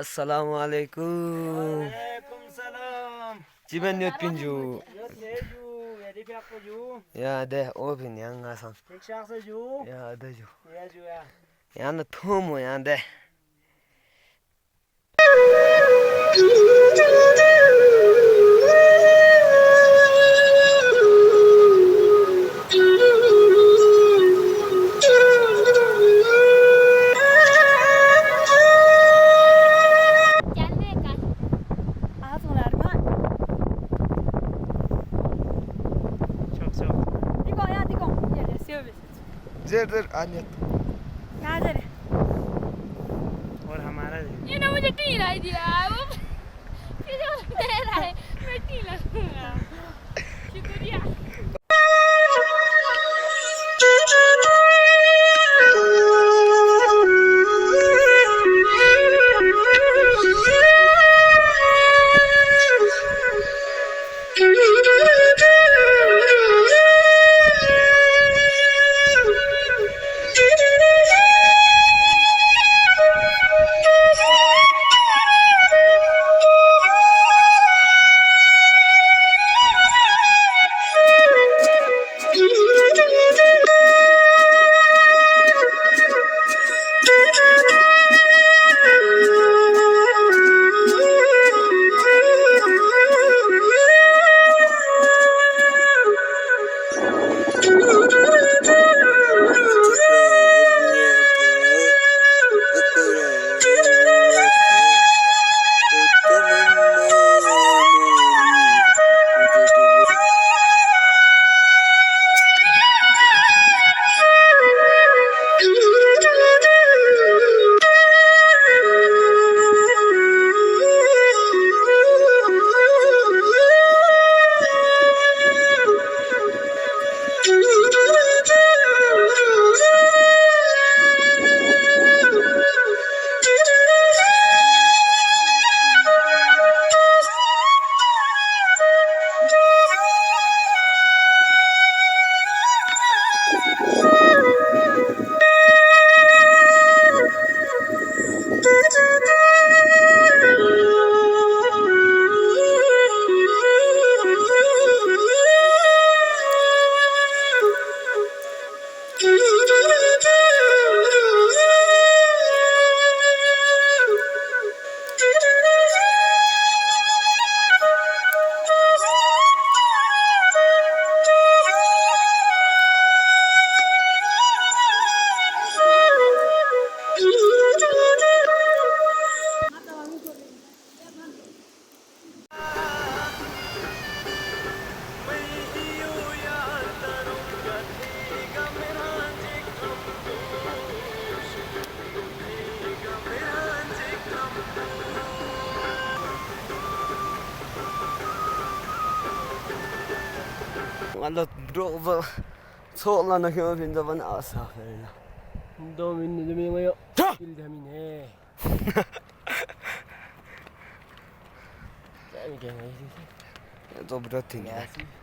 Assalamualaikum. Waalaikumsalam. Ciben nyot pinju. Yo teju, edi pyak po ju. Ya deh obin yang ngasan. Tik shak se ju. Ya ada ju. Ya ju ya. Ya na thumo ya deh. Çok çok. Dico, ja, Dico. Ja, det ser vi. Zer anyat. Ja, det är det. और हमारा ये ना मुझे टीला ही दिया वो फिर वो दे रहा है मैं टीला दूंगा शुक्रिया Allah bro sola na kyo pinda ban asa. Domin dumi ngayo. Pil damin eh. Dami kaya ngayon. To bro tin. Yasi.